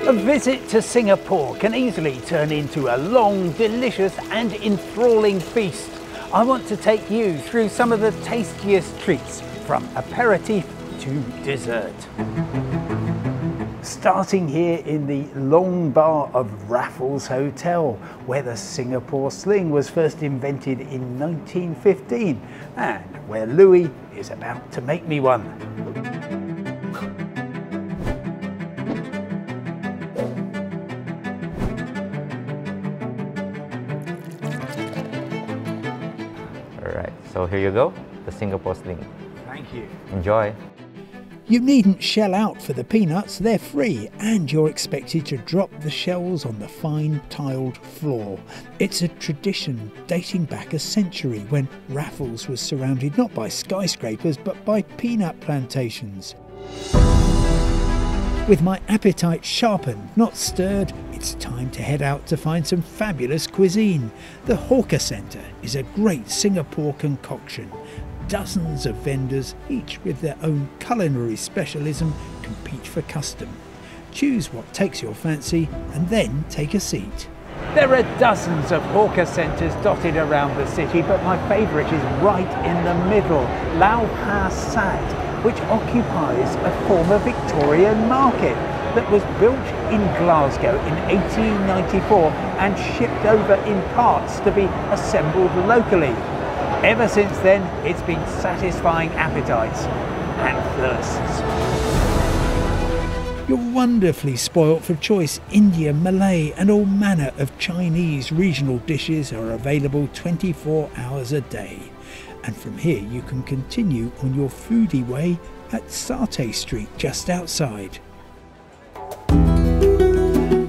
A visit to Singapore can easily turn into a long, delicious and enthralling feast. I want to take you through some of the tastiest treats, from aperitif to dessert. Starting here in the long bar of Raffles Hotel, where the Singapore Sling was first invented in 1915, and where Louis is about to make me one. Alright, so here you go, the Singapore Sling. Thank you. Enjoy. You needn't shell out for the peanuts, they're free, and you're expected to drop the shells on the fine tiled floor. It's a tradition dating back a century, when Raffles was surrounded not by skyscrapers but by peanut plantations. With my appetite sharpened, not stirred, it's time to head out to find some fabulous cuisine. The Hawker Centre is a great Singapore concoction. Dozens of vendors, each with their own culinary specialism, compete for custom. Choose what takes your fancy and then take a seat. There are dozens of hawker centres dotted around the city, but my favourite is right in the middle, Lau Pa Sat, which occupies a former Victorian market that was built in Glasgow in 1894 and shipped over in parts to be assembled locally. Ever since then, it's been satisfying appetites and thirsts. You're wonderfully spoilt for choice. Indian, Malay and all manner of Chinese regional dishes are available 24 hours a day. And from here you can continue on your foodie way at Satay Street just outside.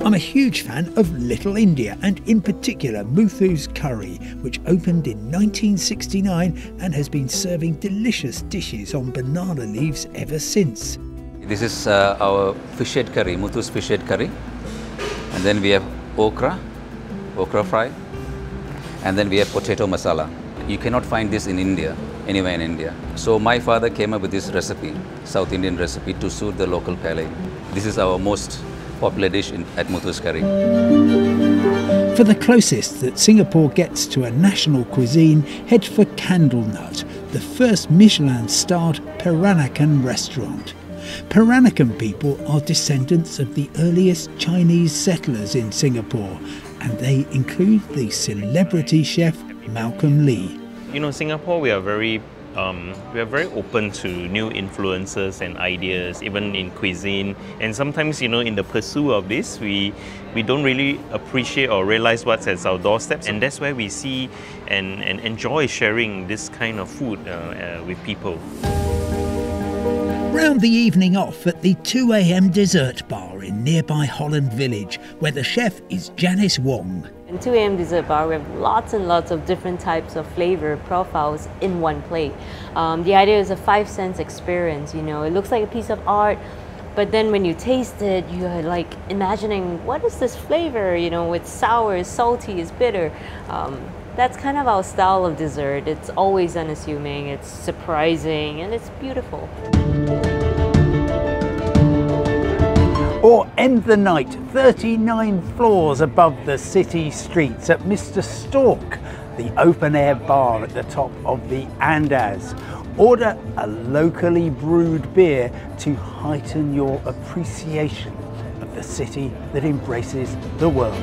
I'm a huge fan of Little India, and in particular Muthu's Curry, which opened in 1969 and has been serving delicious dishes on banana leaves ever since. This is our fish head curry, Muthu's fish head curry. And then we have okra fry. And then we have potato masala. You cannot find this in India, anywhere in India. So my father came up with this recipe, South Indian recipe, to suit the local palate. This is our most popular dish at Muthu's Curry. For the closest that Singapore gets to a national cuisine, head for Candlenut, the first Michelin-starred Peramicum Restaurant. Peramicum people are descendants of the earliest Chinese settlers in Singapore, and they include the celebrity chef Malcolm Lee. You know, Singapore, we are very open to new influences and ideas, even in cuisine. And sometimes, you know, in the pursuit of this, we don't really appreciate or realize what's at our doorsteps. And that's where we see and enjoy sharing this kind of food with people. Round the evening off at the 2 AM dessert bar in nearby Holland Village, where the chef is Janice Wong. In 2 AM dessert bar, we have lots and lots of different types of flavor profiles in one plate. The idea is a 5 cents experience, you know. It looks like a piece of art, but then when you taste it, you're like imagining, what is this flavor? You know, it's sour, it's salty, it's bitter. That's kind of our style of dessert. It's always unassuming, it's surprising, and it's beautiful. Or end the night 39 floors above the city streets at Mr. Stork, the open-air bar at the top of the Andaz. Order a locally brewed beer to heighten your appreciation of the city that embraces the world.